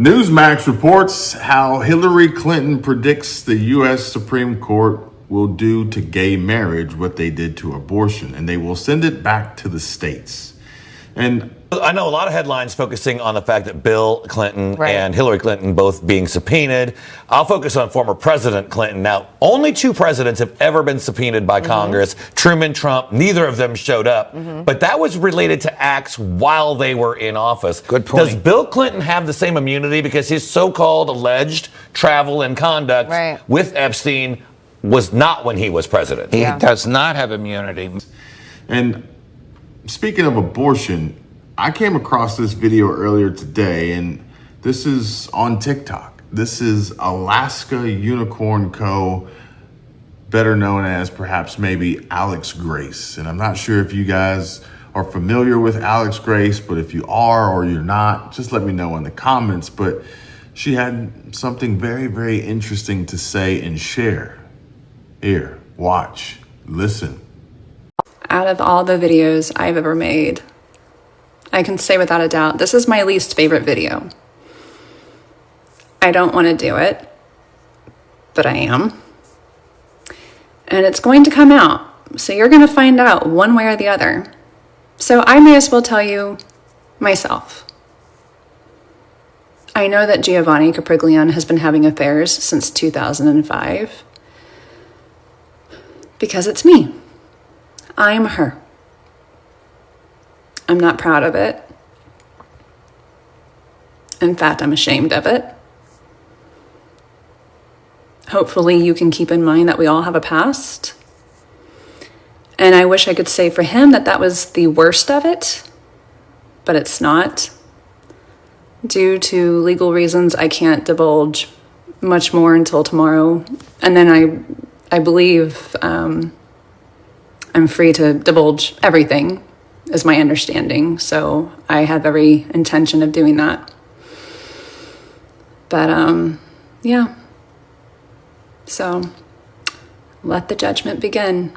Newsmax reports how Hillary Clinton predicts the U.S. Supreme Court will do to gay marriage what they did to abortion, and they will send it back to the states. And I know a lot of headlines focusing on the fact that Bill Clinton and Hillary Clinton both being subpoenaed. I'll focus on former President Clinton. Now, only two presidents have ever been subpoenaed by Congress, Truman, Trump. Neither of them showed up. But that was related to acts while they were in office. Good point. Does Bill Clinton have the same immunity because his so-called alleged travel and conduct with Epstein was not when he was president? He does not have immunity. And speaking of abortion, I came across this video earlier today, and this is on TikTok. This is Alaska Unicorn Co., better known as perhaps maybe Alex Grace. And I'm not sure if you guys are familiar with Alex Grace, but if you are or you're not, just let me know in the comments. But she had something very, very interesting to say and share. Here, watch, listen. Out of all the videos I've ever made, I can say without a doubt, this is my least favorite video. I don't want to do it, but I am. And it's going to come out, so you're going to find out one way or the other. So I may as well tell you myself. I know that Giovani Caprileone has been having affairs since 2005 because it's me. I'm her. I'm not proud of it. In fact, I'm ashamed of it. Hopefully you can keep in mind that we all have a past. And I wish I could say for him that that was the worst of it, but it's not. Due to legal reasons, I can't divulge much more until tomorrow. And then I believe I'm free to divulge everything, is my understanding. So I have every intention of doing that. But yeah. So let the judgment begin.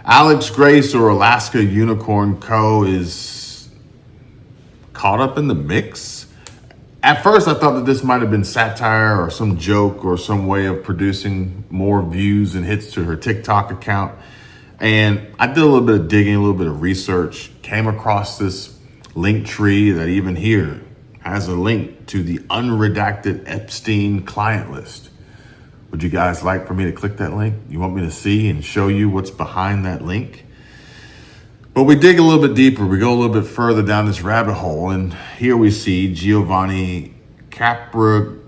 Alex Grace, or Alaska Unicorn Co., is caught up in the mix. At first, I thought that this might have been satire or some joke or some way of producing more views and hits to her TikTok account. And I did a little bit of digging, a little bit of research, came across this link tree that even here has a link to the unredacted Epstein client list. Would you guys like for me to click that link? You want me to see and show you what's behind that link? But we dig a little bit deeper. We go a little bit further down this rabbit hole. And here we see Giovani Caprileone.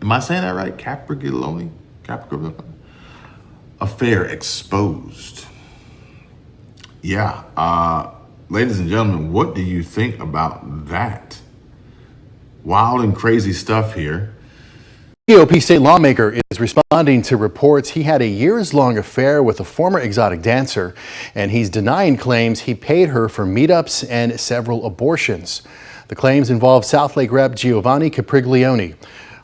Am I saying that right? Caprileone? Affair exposed. Yeah. Ladies and gentlemen, what do you think about that? Wild and crazy stuff here. GOP state lawmaker is responding to reports he had a years-long affair with a former exotic dancer, and he's denying claims he paid her for meetups and several abortions. The claims involve South Lake Rep Giovani Caprileone.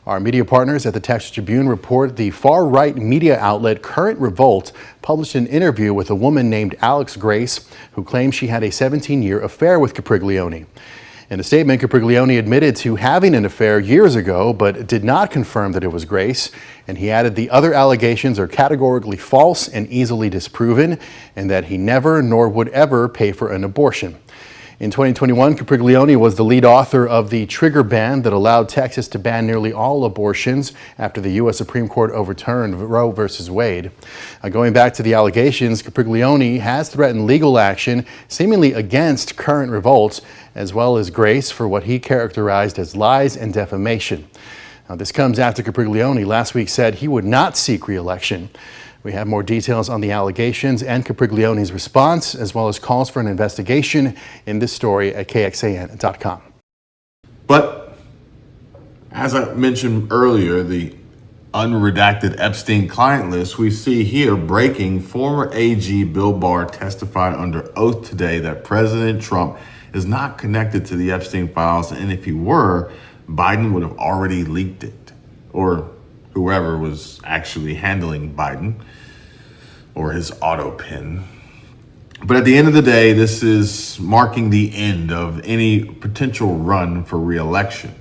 Our media partners at the Texas Tribune report the far-right media outlet Current Revolt published an interview with a woman named Alex Grace, who claims she had a 17-year affair with Caprileone. In a statement, Caprileone admitted to having an affair years ago, but did not confirm that it was Grace. And he added the other allegations are categorically false and easily disproven, and that he never nor would ever pay for an abortion. In 2021, Caprileone was the lead author of the trigger ban that allowed Texas to ban nearly all abortions after the U.S. Supreme Court overturned Roe v. Wade. Going back to the allegations, Caprileone has threatened legal action seemingly against Current Revolt, as well as Grace, for what he characterized as lies and defamation. Now, this comes after Caprileone last week said he would not seek re-election. We have more details on the allegations and Caprileone's response, as well as calls for an investigation in this story at KXAN.com. But as I mentioned earlier, the unredacted Epstein client list, we see here breaking. Former AG Bill Barr testified under oath today that President Trump is not connected to the Epstein files, and if he were, Biden would have already leaked it, or whoever was actually handling Biden, or his auto pen. But at the end of the day, this is marking the end of any potential run for re-election.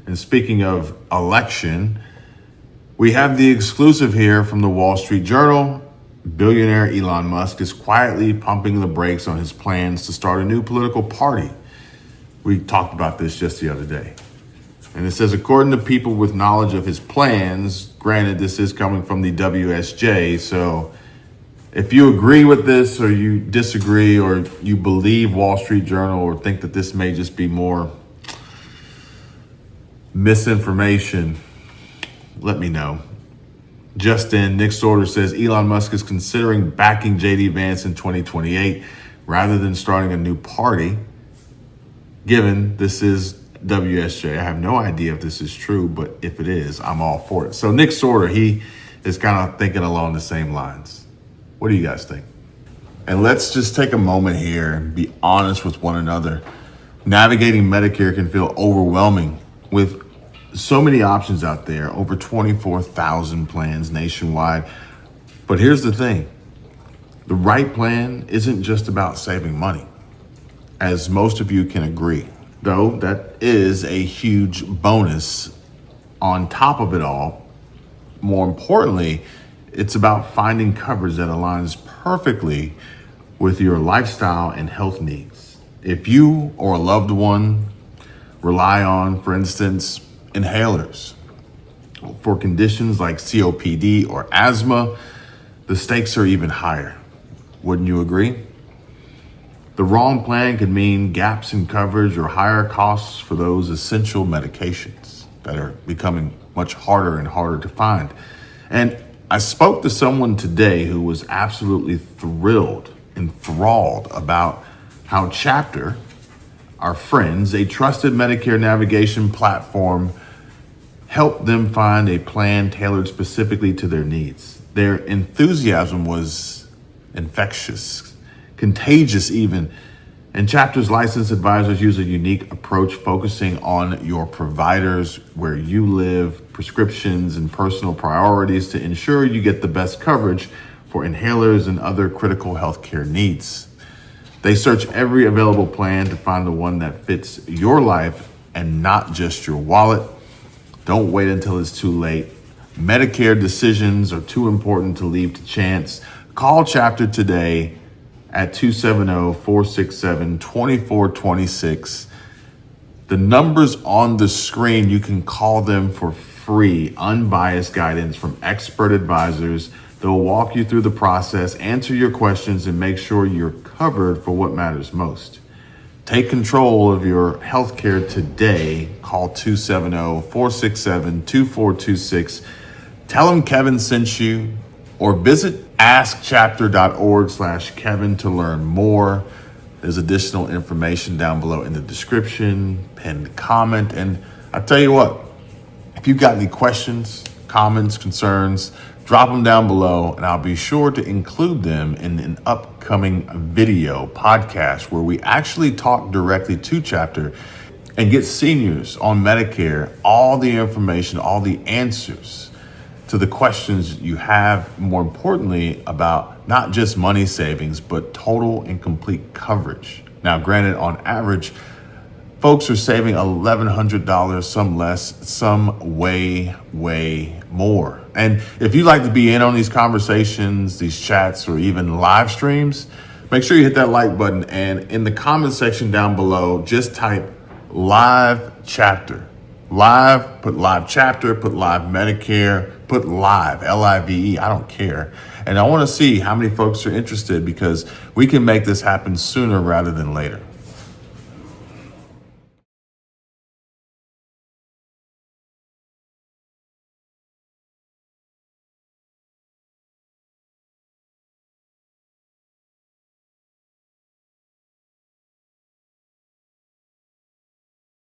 And speaking of election, we have the exclusive here from the Wall Street Journal. Billionaire Elon Musk is quietly pumping the brakes on his plans to start a new political party. We talked about this just the other day. And it says, according to people with knowledge of his plans, granted, this is coming from the WSJ, so if you agree with this or you disagree or you believe Wall Street Journal or think that this may just be more misinformation, let me know. Just in, Nick Sorter says Elon Musk is considering backing JD Vance in 2028 rather than starting a new party. Given this is WSJ, I have no idea if this is true, but if it is, I'm all for it. So Nick Sorter, he is kind of thinking along the same lines. What do you guys think? And let's just take a moment here and be honest with one another. Navigating Medicare can feel overwhelming with so many options out there, over 24,000 plans nationwide. But here's the thing. The right plan isn't just about saving money, as most of you can agree. Though that is a huge bonus on top of it all. More importantly, it's about finding coverage that aligns perfectly with your lifestyle and health needs. If you or a loved one rely on, for instance, inhalers for conditions like COPD or asthma, the stakes are even higher. Wouldn't you agree? The wrong plan could mean gaps in coverage or higher costs for those essential medications that are becoming much harder and harder to find. And I spoke to someone today who was absolutely enthralled about how Chapter, our friends, a trusted Medicare navigation platform, helped them find a plan tailored specifically to their needs. Their enthusiasm was infectious, contagious even. And Chapter's licensed advisors use a unique approach focusing on your providers, where you live, prescriptions, and personal priorities to ensure you get the best coverage for inhalers and other critical healthcare needs. They search every available plan to find the one that fits your life and not just your wallet. Don't wait until it's too late. Medicare decisions are too important to leave to chance. Call Chapter today at 270-467-2426. The numbers on the screen, you can call them for free, unbiased guidance from expert advisors. They'll walk you through the process, answer your questions, and make sure you're covered for what matters most. Take control of your healthcare today. Call 270-467-2426. Tell them Kevin sent you, or visit askchapter.org/Kevin to learn more. There's additional information down below in the description, pinned comment. And I tell you what, if you've got any questions, comments, concerns, drop them down below, and I'll be sure to include them in an upcoming video podcast where we actually talk directly to Chapter and get seniors on Medicare all the information, all the answers to the questions you have, more importantly, about not just money savings, but total and complete coverage. Now, granted, on average, folks are saving $1,100, some less, some way more. And if you'd like to be in on these conversations, these chats, or even live streams, make sure you hit that like button. And in the comment section down below, just type live Chapter. Live, put live Chapter, put live Medicare, put live, Live, I don't care. And I want to see how many folks are interested, because we can make this happen sooner rather than later.